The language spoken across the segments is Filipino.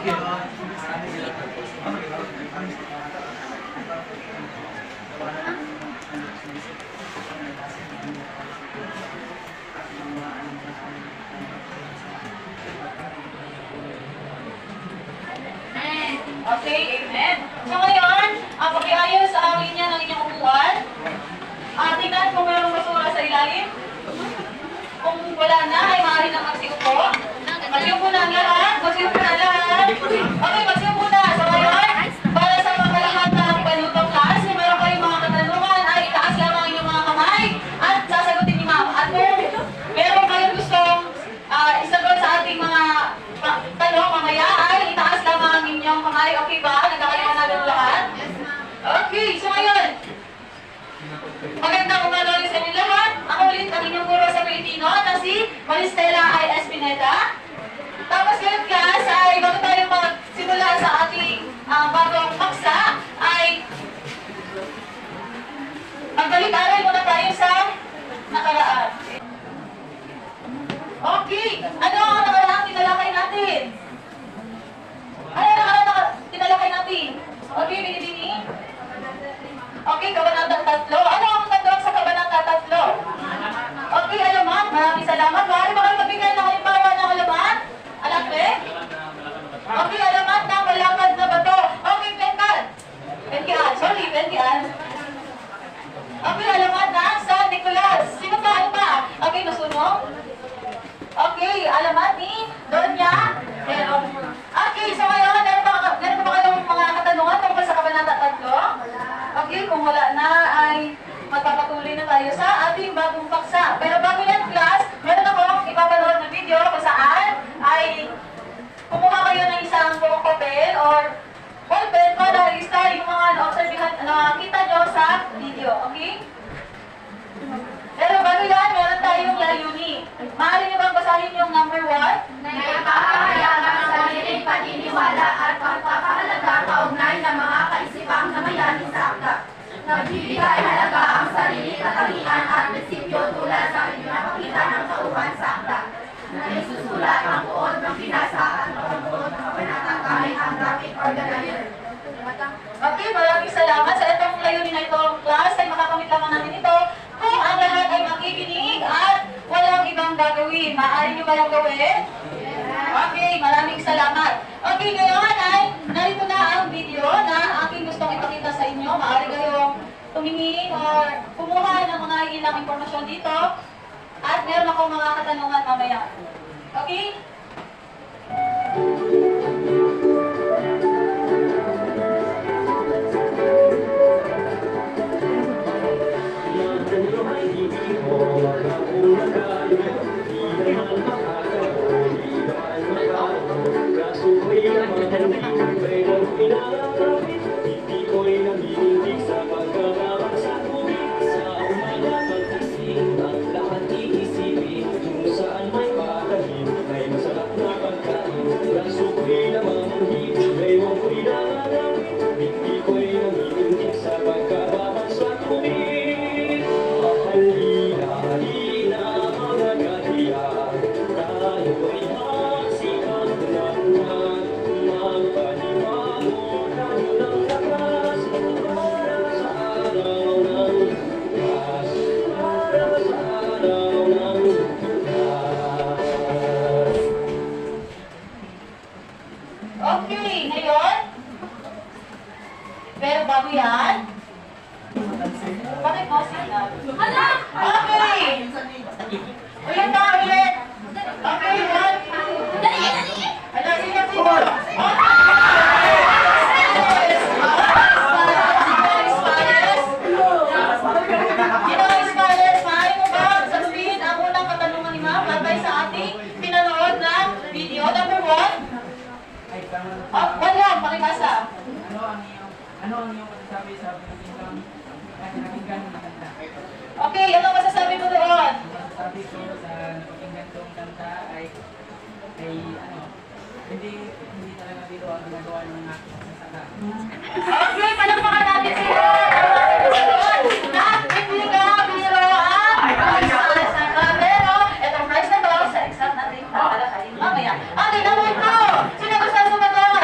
Okay, amen. So ngayon, pakiayos sa linya ng inyong upuan. Tingnan kung mayroong basura sa ilalim. Kung wala na, ay maaari na magsiupo. Magsiupo na lahat. Magsiupo na lahat. Okay, magsiupo na. So ngayon, para sa pagkalahat ng panutong class, kung mayroon kayong mga katanungan, ay itaas lamang inyong mga kamay at sasagutin ni ma'am. At kung meron kayong gustong isagot sa ating mga tanong mamaya, ay itaas lamang ang inyong kamay. Okay ba? Nagkakaliwan natin lahat? Okay, so ngayon, magandang umaga ulit sa inyo lahat. Ako ulit ang inyong guro sa Pilipino na si Maristela I. Espineta. Tapos ngayon class ay bago tayo magsimula sa ating bagong paksa ay magbalik-aral muna tayo sa nakaraan. Okay, ano ang nakaraang tinalakay natin? Ano ang nakaraang tinalakay natin? Okay, binibini? Okay, Kabanata 3. Ano ang nandun sa Kabanata 3? Okay, alamat. Maraming salamat. Maaari ba kayo magbigay ng halimbawa ng alamat? Alakbe? Okay, alamat ng malapad na bato. Okay, Penkan. Penkian. Sorry, Penkian. Okay, alamat ng San Nicolas. Sino pa? Ano pa? Okay, nasunog? Okay, alamat ni Donya. Okay, so ngayon, meron ba kayong mga katanungan tungkol sa Kabanata 3? Okay, kung wala na ay magpapatuloy na tayo sa ating bagong paksa. Pero bago yan class, meron akong ipapanood na video kung saan ay kumuha kayo ng isang buong papel or ballpen para i-style yung mga nakita nyo sa video. Okay? Pero bago yan, meron tayong layunin. Maaari nyo bang basahin yung number 1? Nagpapahayag ang sariling paniniwala at pagpapahalaga kaugnay ng mga kaisipang namayanin sa akda. Nagbibigay halaga ang sarili katangian at prinsipyo tulad sa pinapakita ng tauhan sa akda. Naisusulat ang buod ng binasa at pagbuod ng kabanatang kahit ang graphic organizer. Okay, maraming salamat sa itong layunin na itong class ay makakamit lamang natin ito kung ang lahat ay makikinig at walang ibang gagawin. Maaari nyo ba yung gawin? Okay, maraming salamat. Okay, ngayon ay narito na ang video na aking gustong ipakita sa inyo. Maaari kayong tumingin or kumuha ng mga ilang impormasyon dito at meron akong mga katanungan mamaya. Okay? Okay, ngayon. Pero bago yan, bakit mo signal? Hala! Okay! Ulit na, ulit! Okay, one. Dali! Dali! Hala, sino sino? Ano ang iyong masasabi sa pinakinggang napakinggan ng kanta? Okay, ano masasabi mo doon? Masasabi ko sa napakinggan kong kanta ay hindi talaga biro ang ginagawa ng aking magsasaka. Okay, palakpakan natin sila! Lahat hindi ka biro ang magsasaka. Pero, itong prize na to sa exam natin tatalakayin mamaya. Okay, number 2! Sino gusto sumagot?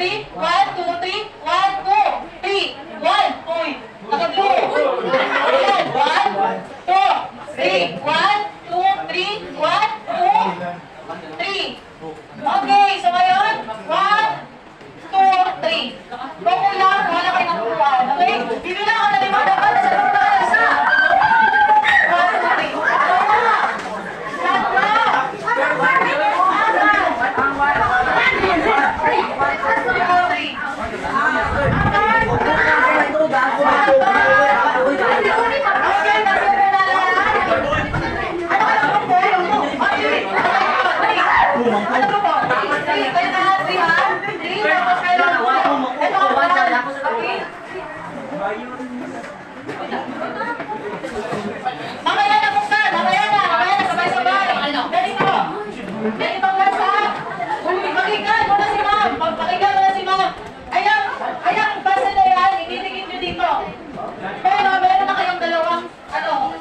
3, 1, 2, 3, 1, 2, 3, 1. Uy, naka-blue. Ayan, 1, 2, 3, 1, 2, 3, 1, 2, 3. Okay, so ngayon, 1, 2, 3. Kung kulang, wala kayo nakuha. Okay? Bibilang ka na 5 dapat sa loob na kayo sa 1, 2, 3. Lahat na! Mamaya na buksan! Mamaya na! Sabay-sabay! Ganito! Ganitong lasa! Pakinggan mo na si ma'am! Pakinggan mo na si ma'am! Ayang basa na yan, ididikit nyo dito. Pero meron na kayong dalawang, dalawang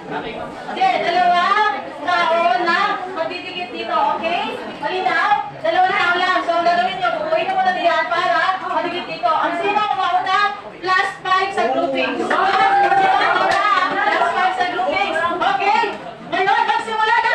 taon na magdidikit dito, okay? Malinaw? Dalawang tao lang. So, ang gagawin nyo, bubuhin nyo muna diyan para magdikit dito. Ang sino ang mauna, plus 5 sa grouping. Sino ang mauna, plus 5 sa grouping. Okay? Ngayon, magsimula na!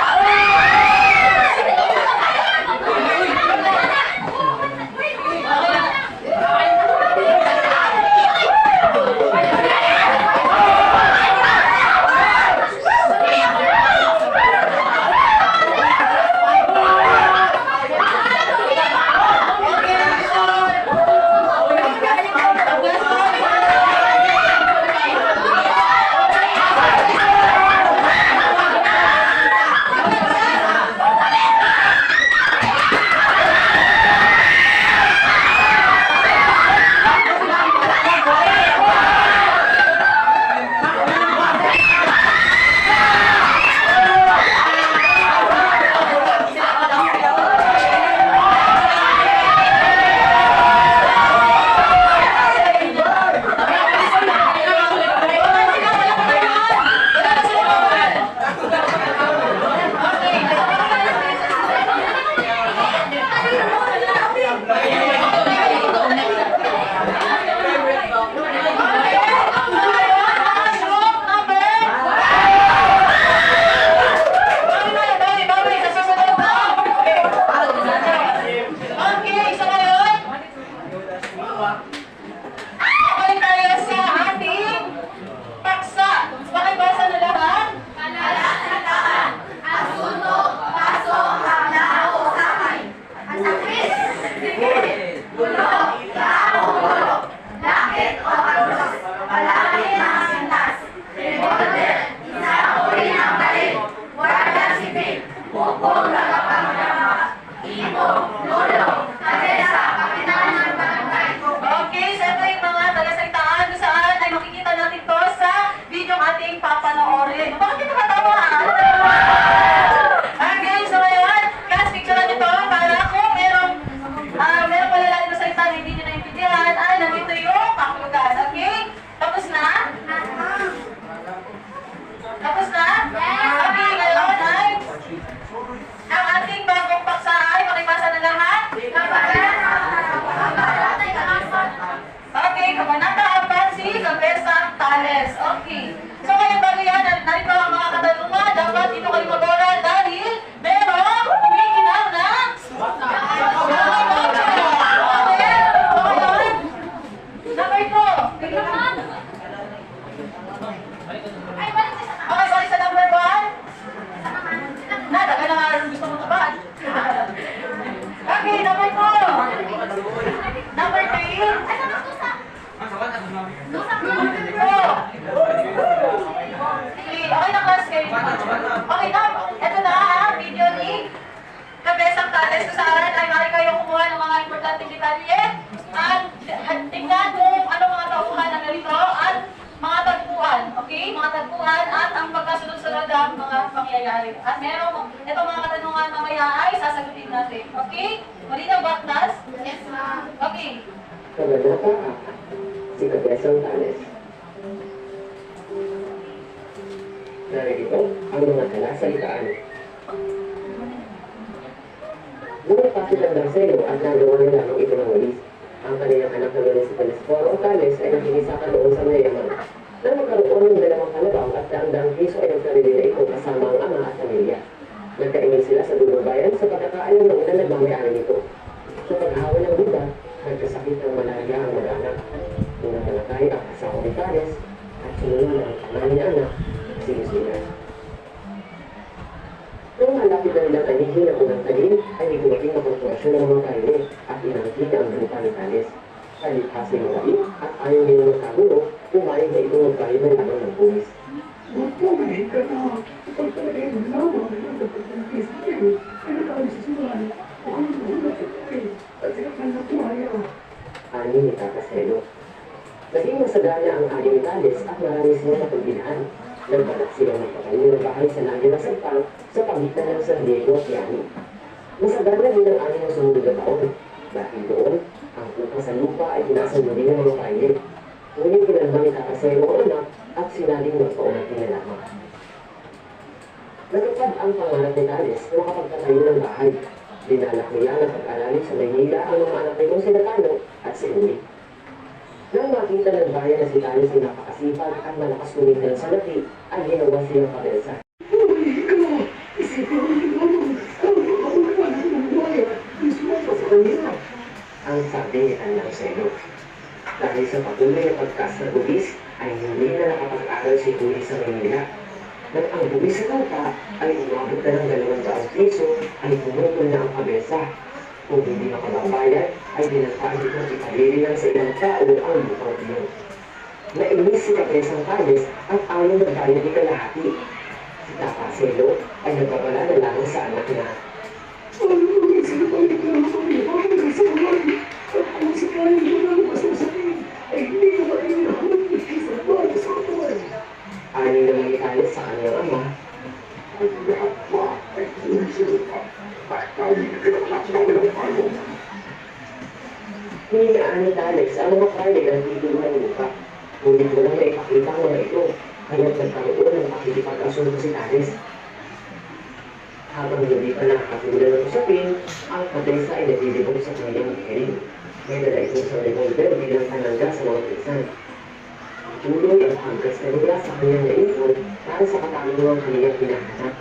Balik tayo sa ating paksa. Pakibasa na lahat. Palasalitaan, asunto, paso, hanao, sakay. Ang sakit, sikit, gulo, tao, gulo, lakit o arroz, palaki ng sintas, revolver, isa uri ng galit, guardia civil, pupong nagapangdama, ito, lulo, kabesa, kapitan ng barangay. Okay, siyempre yung mga taga-salitaan kung saan ay makikita natin to sa video ating papanoorin. Bakit kita matawa? Okay, so ngayon, guys, picturean nyo to para kung merong malalalim na salita na hindi nyo naintindihan, ay nandito yung paklugan. Okay? Tapos na? Tapos na? Okay, ngayon ay ma'am. Okay na class kayo. Okay na. Ito na ha, video ni Kabesang Tales kung saan ay mali kayong kumuha ng mga importanteng detalye at tingnan kung ano mga tauhan na narito at mga tagpuan. Okay? Mga tagpuan at ang pagkasunod-sunod ng mga pangyayari. At meron, ito mga katanungan mamaya ay sasagutin natin. Okay? Malinaw ba, class? Yes, ma'am. Okay. Kabanata 4, si Kabesang Tales. Narito ang mga talasalitaan. Lumapasok ang Marcelo at nagawa niya lamang ito ng walis. Ang kanilang anak na wala si Telesforo o Tales ay nakinisakan doon sa mayaman. Nang magkaroon ng dalawang kalabaw at daang-daang piso ay nagsarili na ito kasama ang ama at pamilya. Nagkaingin sila sa dulong bayan sa pagkakaalam ng una nagmamayari nito. Sa paghahawa ng lupa, nagkasakit ng malaria ang mag-anak. Nung nakalakay ang asawa ni Tales at sunod ang kamay niya anak, si Lucia. Nung malapit na nilang anihin ang unang talim, ay may dumating na korporasyon ng mga kaine at inangkin ang lupa ni Tales. Kaliphasin ng gabi at ayaw nilang magkagulo, pumayag na itong magkain ng lamang ng pulis. Magpumahin ka na. Kapag talaga yung lamang ng pagkakas niyo, ay nakawis sa suwan. O ang hulog sa kain, at sinakal na tuwaya. Ani ni Tata Celo. Naging masagana ang ani ni Tales at marami silang napagbilaan. Nagbalak silang magpatayo ng bahay sa lagi ng Sampang sa pagitan ng San Diego at Yani. Masagana din ang ani ng sumunod na taon. Dahil doon, ang pupa sa lupa ay tinasan muli ng mga kaine. Ngunit pinalma ni Tata Celo ang anak at sinabing magpaunati na lamang. Natupad ang pangarap ni Tales na makapagpatayo ng bahay. Dinalak niya na pag-aralin sa Maynila ang mga anak nitong sina Tano at si Uli. Nang makita ng bayan na si Tales ay napakasipag at malakas kumitan sa laki, ay ginawa siyang kabelsa. Huli ka! Isipin mo yung lamang. Ang pagkakulan ng bayan, mismo pa sa kanila. Ang sabi ni Tandang Celo. Dahil sa patuloy na pagkas ng buwis, ay hindi na nakapag-aral si Uli sa Maynila. Nang ang buwis sa lupa ay umabot na ng 200 piso, ay pumutol na ang kabelsa. Kung hindi makababayad, ay dinagpaan itong ikalili lang sa ilang tao ang lupang iyon. Nainis si Kabesang Tales at ayaw nagbayad ni kalahati. Si Tata Celo ay nagpapala na lamang sa anak niya. Ano ang sinabalik na ang pangyaman kasawan? At kung sakaling lumalabas mo sa akin, ay hindi ko mainahon ng kisabay sa katawan. Ani naman ni Tales sa kanyang ama. Ang lahat ba ay huli sa lupa? At tayo nagkinaklap na walang palo. Hiningaan ni Tales ang mga karlig ang titulo ng lupa. Ngunit mo lang naipakita ang mga ito, kaya nagkaroon ng pakikipag-asunto si Tales. Habang hindi pa nakakatula ng usapin, ang kabesa ay naglilibong sa kanyang hearing. May dala itong sa revolver bilang panangga sa mga pinsan. Tuloy ang pagkas na nila sa kanyang naipon para sa katanungan kanyang pinahanap.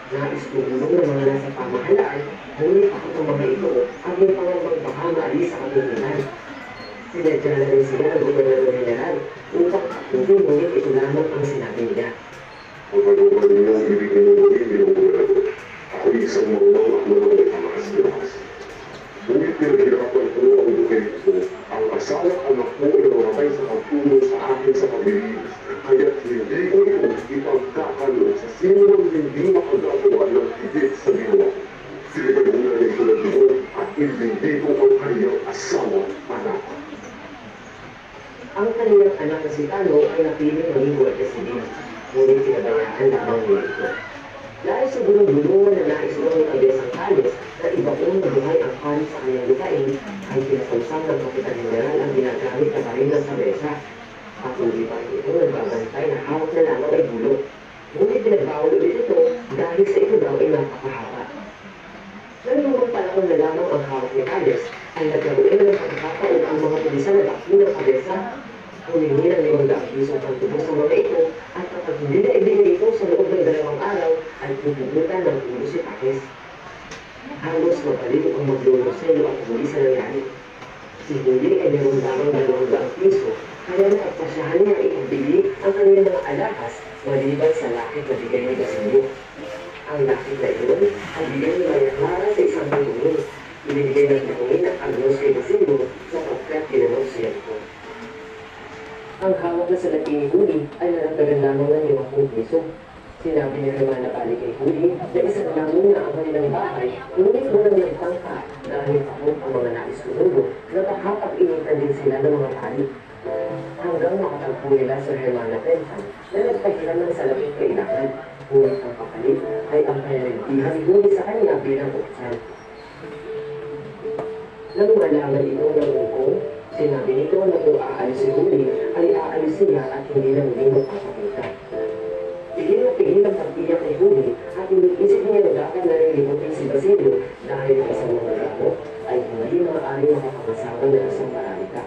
Nais tumulong ng mga nasa pamahalaan, ngunit ako ng mga ito ang may pangambang baka maalis sa kapilinan. Sinadya na rin sila ng gobernador general upang hindi ngunit ito lamang ang sinabi niya. Ang pag-uman niyo ang ibigay ng mga gobernador. Ako'y isang maunang at manulit ang lakas. Ngunit pinaghirapan ko ang buhay ko. Ang asawa't anak mo ay namatay sa pagtulong sa akin sa pamilya. Kaya't hindi ko ito ipagkakalo sa sinong hindi makagagawa ng higit sa ginawa. Sinigalunan ay tulad doon at hindi ko ang kanyang asawa anak. Ang kanilang anak na si Tano ay napiling maging Guardia Civil, ngunit pinabayaan lamang niya ito. Dahil sa gulong-gulungan na nais mo ng Kabesang Tales na ibaong mabuhay ang panis sa kanyang lupain, ay pinasansang ng Kapitan General ang ginagamit na baril ng kabesa. Patuloy pa ito nagbabantay na hawak na lamang ay bulok. Ngunit pinagbawal ulit ito dahil sa ito daw ay napakahaba. Nang lumang panahon na lamang ang hawak ni Tales, ay nagkaroon ng pagkakataon ang mga pulisan na bakli ng kabesa. Humingi ng 500 piso ang tubos sa mga ito at kapag hindi na ibigay ito sa loob ng 2 araw, ay pupugutan ng ulo si Tales. Halos mapalito ang magluloselo at huli sa nangyari. Si Huli ay meron lamang 200 piso, kaya nakapasyahan niya ibigay ang kanilang mga alahas maliban sa lakit na bigay ni Basilio. Ang lakit na iyon ay bigay ni Maria Clara sa isang tulungan. Ibinigay ng tulungin ang Agnos kay Basilio sapagkat tinanong siya ito. piso. Sinabi ni Romana Bali kay Huli na isa lang muna ang kanilang bahay, ngunit walang nagtangka dahil takot ang mga nais tumulo na nakapag-initan din sila ng mga pali. Hanggang makatagpo nila sa Hermana Pensan na nagpahiram ng salapit kailangan, ngunit ang kapalit ay ang pananagbihan ni Huli sa kanya bilang uksan. Nang malaman ito ng ungkong, sinabi nito na kung aalis si Huli ay aalis niya at hindi na muling magpapakita. Pigil na pigil ang pag-iyak ni Huli at iniisip niya na dapat narilimutin si Basilio dahil ang isang mga gamot ay hindi maaari makakasawa ng isang maralita.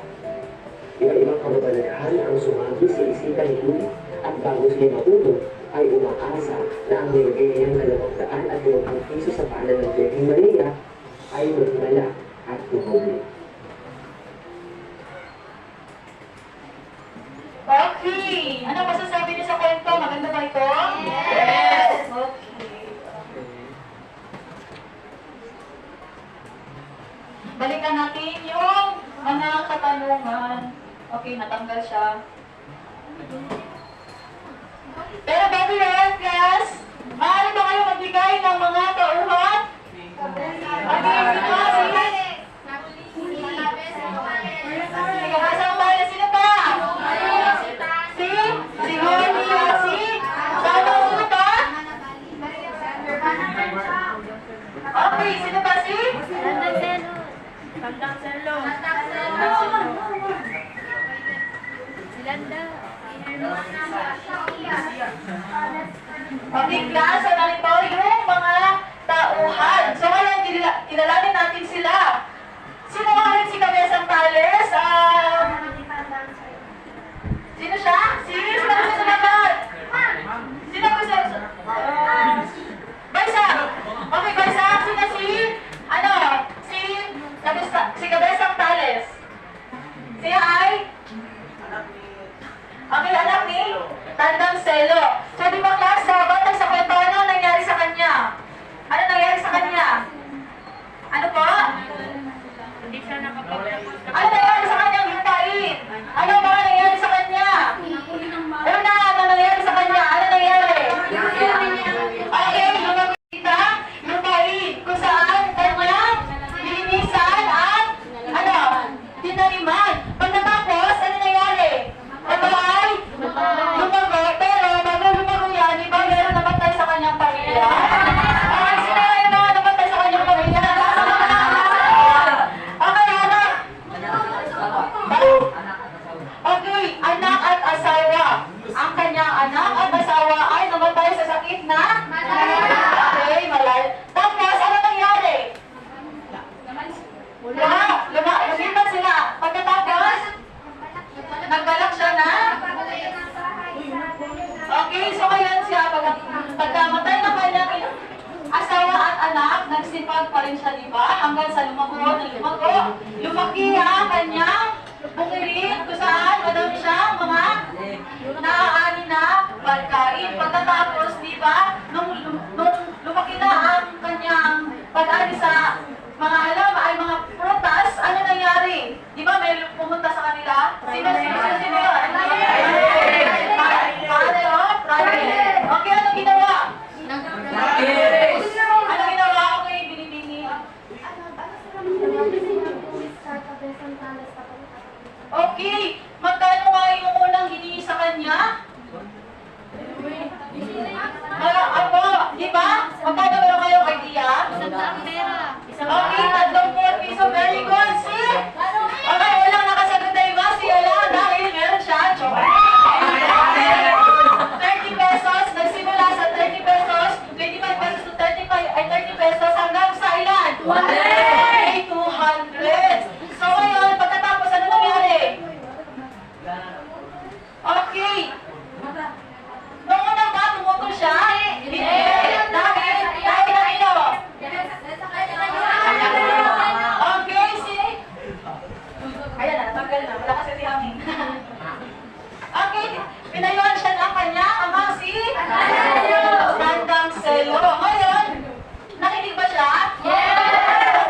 Iba-ibang kababalaghan ang sumagi sa isipan ni Huli at bago siya matulog ay umaasa na ang nilagay niyang 200 at 50 piso sa paanan ng Virgin Maria ay magmala at tumuli. Okay! Ano masasabi niyo sa kwento? Maganda ba ito? Yes! Okay. Balikan natin yung mga katanungan. Okay, natanggal siya. Pero bago yan, class, maaari ba kayo magbigay ng mga tauhan? Okay, sige, kasama tayo. Sino pa? Si Julia, si Sano, sino pa? Okay, sino pa si? Okay, class, so narito yung mga tauhan. So ngayon, kilalanin natin sila. Sino nga rin si Cabezang Tales? Sino siya? Sino ba sa lahat? Sino ba sa... Baysa! Okay, Baysa, sino si... Ano? Si Cabezang Tales. Siya ay? Okay, anak ni Tandang Selo. So, di ba, class, batay sa kwento, ano nangyari sa kanya? Ano nangyari sa kanya? Ano po? Ano nangyari sa kanyang lupain? Ano ba nangyari sa kanya? Una, ano nangyari sa kanya? Ano nangyari? Okay, lumagita, lupain, kung saan kanyang linisan at ano? Tinaniman. Pagkatapos, ano nangyari? Ito ay lumago, pero bago lumago yan, iba meron namatay sa kanyang pamilya. Okay, sino yung mga namatay sa kanyang pamilya? Okay, anak. Okay, anak at asawa. Ang kanyang anak at asawa ay namatay sa sakit na? Okay, malay. Tapos, ano nangyari? Lumipat sila. Pagkatapos, nagbalak siya na? Okay, so ngayon siya, pagkamatay ng kanyang asawa at anak, nagsipag pa rin siya, di ba? Hanggang sa lumago. Lumaki ang kanyang bukirin, kung saan madami siyang mga naaani na pagkain. Pagkatapos, di ba, nung lumaki na ang kanyang pag-ani sa mga halaman ay mga prutas, ano nangyari? Di ba may pumunta sa kanila? Sino yun? Padre o? Private. Okay, ano ginawa? Ano ginawa? Okay, binibini. Okay, magkano nga yung unang hiningi sa kanya? Ako, di ba? Magkano meron kayong idea? Okay, 3 piso. Very good. See? Okay, walang nakasagot na iba. Si Ala, dahil meron siya. 30 pesos. Nagsimula sa 30 pesos. 25 pesos to 30 pesos hanggang sa ilan? 200. 200. So ngayon, pagkatapos, ano nangyari? Okay. Noong una ba, tumutol siya? Hindi. Dahil ano? Okay, ayan na, tanggal na. Wala kasi si Hangin. Okay, pinayuan siya ng kanya, ama si Tandang Selo. Ngayon, nakinig ba siya? Yes!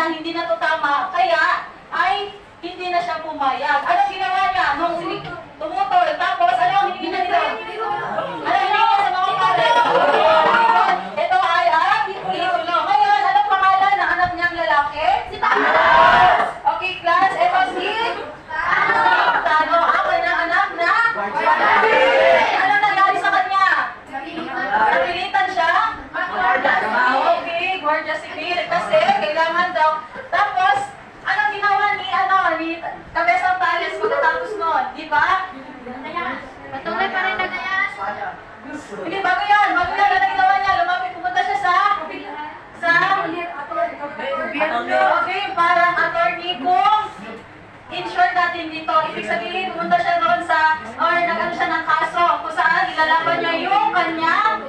na hindi na to tama, kaya ay hindi na siya pumayag. Anong ginawa niya? Nung tumutol, tapos anong hindi na nila? Anong ginawa sa mga pare? Ito ay itulo. Ngayon, anong pangalan ng anak niyang lalaki? Si Thanos! Okay, class, ito si Tano. Ang kanyang anak na? Anong nangyari sa kanya? Napilitan siya? Okay, guardia civil. Kasi kailangan daw. Tapos, anong ginawa ni Cabezang Tales pagkatapos nun? Di ba? Patuloy pa rin na ganyan. Hindi, bago yan. Bago yan, ano ginawa niya? Lumapit, pumunta siya sa okay, parang attorney kung in-short natin dito. Ibig sabihin, pumunta siya doon or nag-ano siya ng kaso kung saan nilalaban niya yung kanyang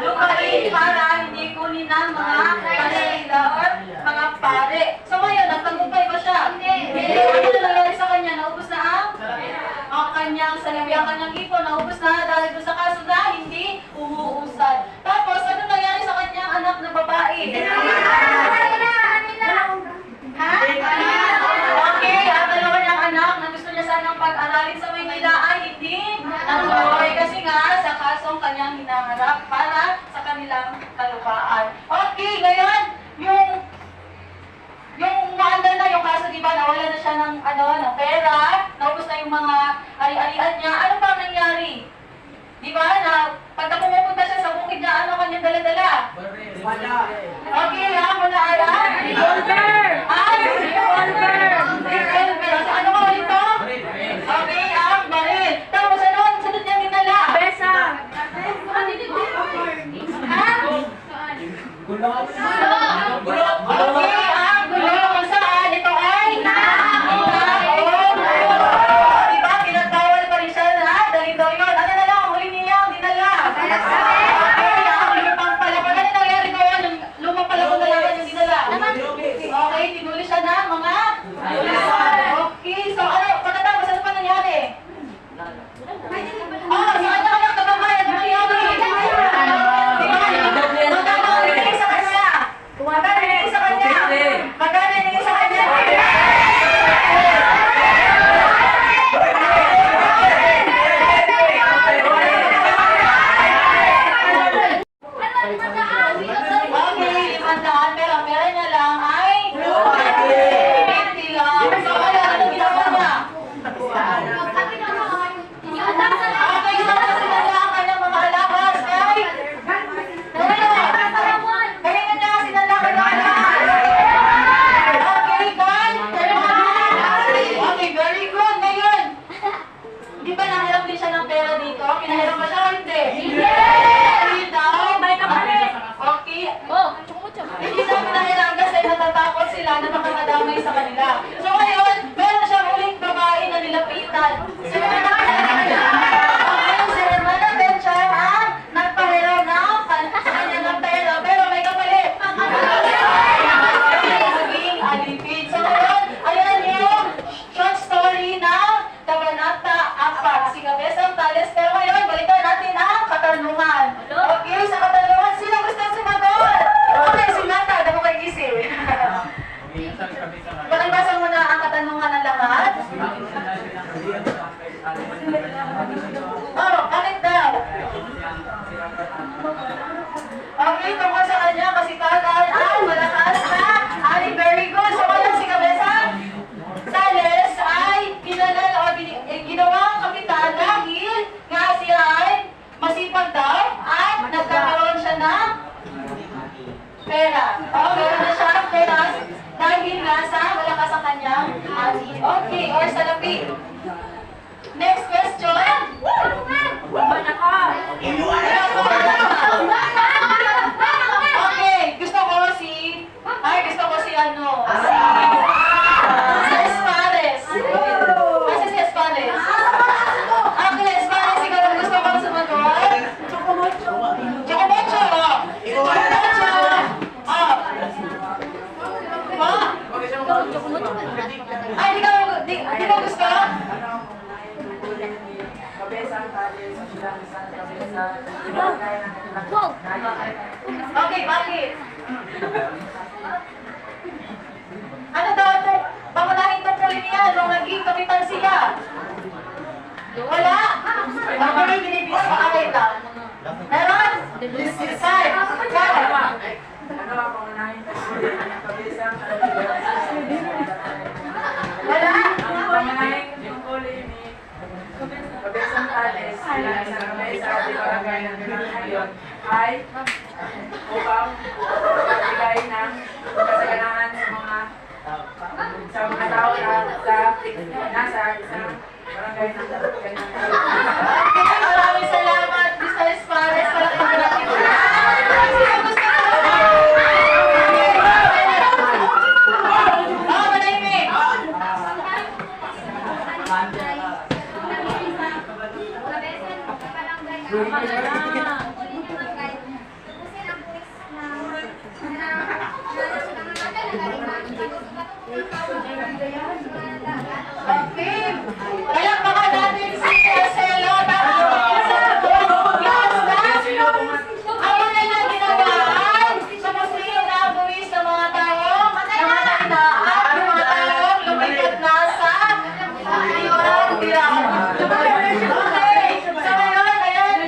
lupain para hindi kunin ng mga kanila or mga pare. So ngayon, nagtagumpay ba siya? Hindi. Ano na nangyari sa kanya? Naubos na ang kanyang salapi, ang kanyang ipon, naubos na dahil doon sa kaso na hindi umuusad. Tapos, ano nangyari sa kanyang anak na babae? Ha? Okay, ang dalawa niyang anak na gusto niya sanang pag-aralin sa Maynila ay hindi natuloy kasi nga sa kasong kanyang hinaharap para sa kanilang kalupaan. Okay, ngayon, yung maandar na yung kaso, di ba, nawala na siya ng pera, naubos na yung mga ari-arian niya. Ano pa ang nangyari? Di ba, na pagka pumupunta siya sa bukid niya, ano kanyang dala-dala? Okay, muna revolver! Revolver! So, ano ka ito? Okay, baril. Tapos ano, sunod niya dinala? Besa! Ha? Okay, gulo. Kung saan, ito ay diba, pinagtawal pa rin siya na dahil daw yun. Ano na lang, huli niya ang dinala? Lumang palakon. Ano nangyari doon? Lumang palakon na lang yung dinala? Okay, tinuli siya na mga okay, so ano, pagkatapos, ano pa nangyari? Sa kanya kanyang kababayan, ano nangyari? Magkano binigay sa kanya? Magkano binigay sa kanya? Magkano binigay sa kanya? Okay, 500, pero ang pera niya lang ay 50 lang. So, ano ginawa niya? Okay, so sinala ang kanyang mga alahas kay kanina niya sinala ang kanyang alahas. Okay, kay okay, very good. Ngayon, di ba nahiram din siya ng pera dito? Pinahiram ba siya o hindi? Hindi daw. May kapalit. Okay. Hindi daw pinahiram kasi natatakot sila na makakadamay sa kanila. So ngayon, meron siyang uling babae na nilapitan. Sino na nakakita niya? Okay, si Hermana Bencha ang nagpahiram sa kanya ng pera, pero may kapalit. Maging alipid. So ngayon, ayan yung short story ng Kabanata 4. Si Cabezang Tales. Pero ngayon, balikan natin ang katanungan. Okay, sa katanungan, sino gusto sumagot? Okay, si Nata, damo kay Gising. Pakibasa mo na ang katanungan ng lahat. Bakit daw? Okay, tungkol sa kanya, kasikatan ay malakas na ay very good. So ngayon si Cabezang Tales ay kinalala o ginawang kapitan dahil nga siya ay masipag daw at nagkakaroon siya ng pera. Meron na siya ng pera dahil nga sa malakas ang kanyang ani. Okay, or salapi. Next question. Okay, gusto ko si Espares. Kasi si Espares. Okay, Espares, ikaw ang gusto kong sumagot. Chocomocho. Chocomocho. Ay, di ka gusto? Okay, bakit? nung naging kapitan sila? Wala. Okay, binibigyan pa away ka. Meron? Five. Ano ang pangunahing tagpuli ng kabisang Wala? ang pangunahing tagpuli ni kabisang Tales bilang isang kabisa at barangay ng Pinanghayon ay upang magbigay ng kasaganahan sa mga tao na nasa isang barangay ng Pinanghayon. Maraming salamat, Mr. Esparez, para pagkakit. Sino gusto ko? Manahimik. Okay. Palakpakan natin si Marcelo. Ang mga ilang ginawaan sa muslim na buwis ng mga tao, ng mga inaat, ng mga taong lumipad na sa ibang tirahan. Okay. So ngayon, ayan,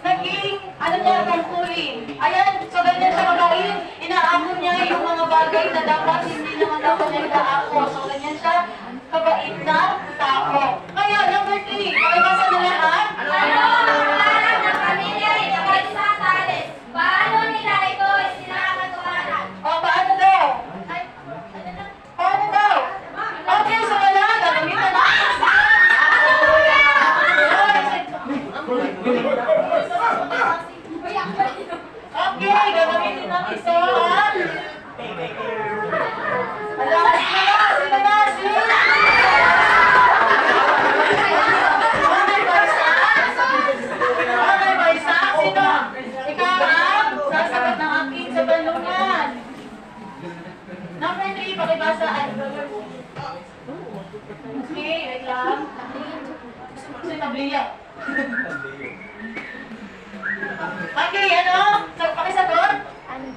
naging, niya, tungkulin. Ayan, so ganyan siya magaling. Inaako niya yung mga bagay na dapat hindi naman dapat niya inaako. So ganyan siya kabait na tao. Kaya, number 3, makibasa na lahat? O, paano daw? Paano daw? Okay, so wala, gagamitan na. Okay, gagamitin natin ito, ha? Alam, sino na? Sino na? Okay, Baisa? Sino? Ikaw, ha? Sasagot ng aking sa balungan. Number 3, pakibasaan. Okay, wait lang. Gusto yung tabliya. Okay, ano? Pakisagot? Ano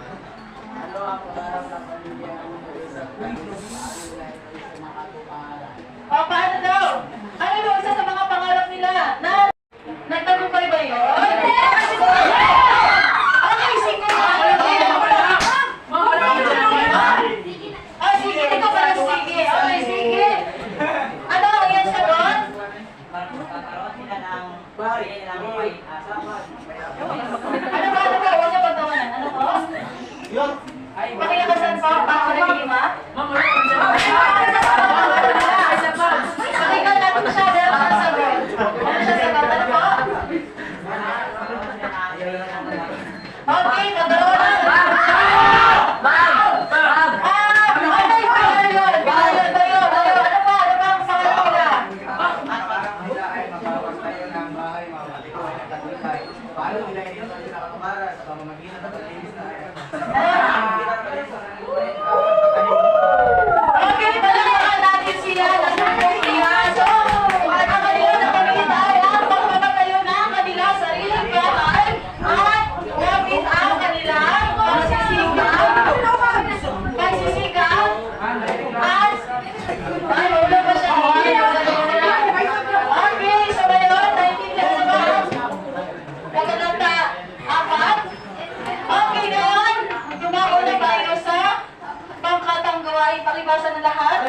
ang pangarap ng pamilya ng mag-isa? O, paano daw? Ano yung isa sa mga pangarap nila? Na nagtagumpay ba yun? Okay, sige. Oh, sige, ito pala sige. Okay, sige. Ano ang yan sagot? Magkakaroon sila ng bahay ng may asawa. Ano ba? Huwag niya pagtawanan. Ano po? Pakilakasan po. Pakilima? Pakinggan natin siya. Meron siya sagot. Ano siya sagot? Ano po? Okay, pagkaroon na. Paano nila ito sa pinakakamara sa pamamagitan ng pagkinis na Okay, palakpakan natin sila ng pagkakaya. So, ang kanila na pamilya ay ang pagpapatayo ng kanilang sariling bahay at gamit ang kanilang pagsisigaw at ay, wala ba siya? Okay, so ngayon, naintindihan na ba? Kaganata, 4. Okay, ngayon, dumako na tayo sa pangkatang gawain. Pakibasa na lahat.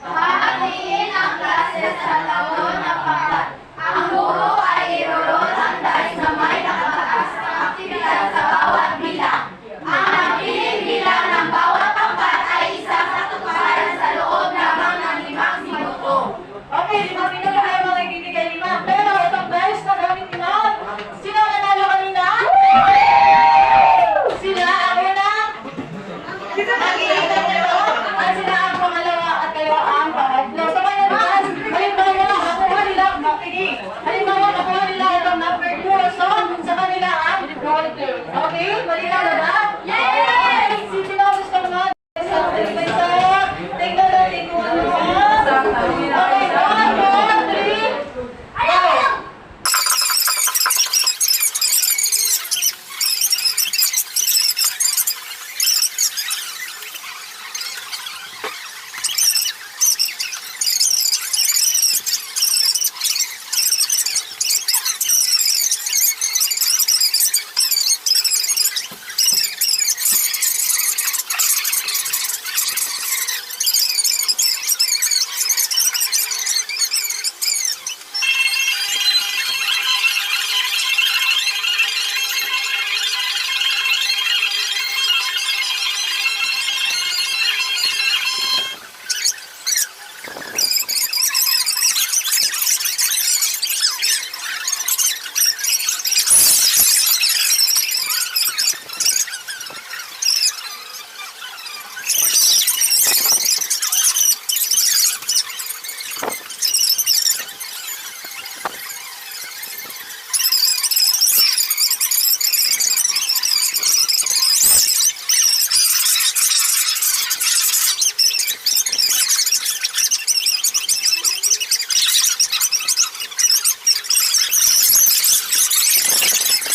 Hahatiin ang klase sa taon ng pangkat. Ang guro ay irurot ang dahil na may nakataas na aktibidad sa bawat bilang. Ang nagpiling bilang ng bawat pangkat ay isang katuparan sa loob lamang ng 5 minuto. Okay, 5 minuto tayo mga ibibigay 5. Pero itong guys na gamit nila, sino ang nanalo kanina? Sila ang una. Nakikita niyo at sila ang pangalawa at kayo ang pangatlo. So ngayon naman, halimbawa, nakuha nila, makinig. Halimbawa, nakuha nila itong number 2. So, sa kanila ang gold plate. Okay? Malinaw na ba? Yay! Sino ang gusto mo? Tignan natin kung ano. Okay, 1, 2, 3. Go!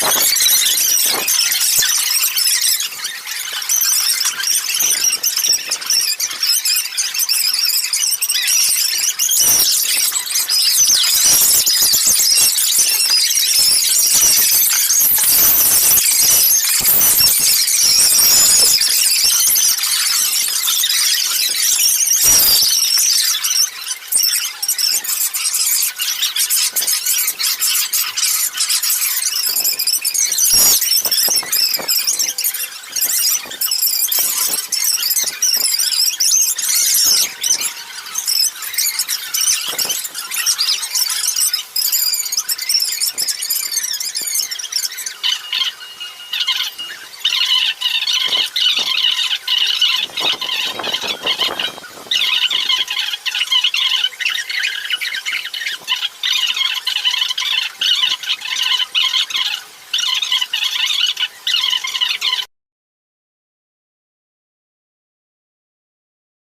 Bye!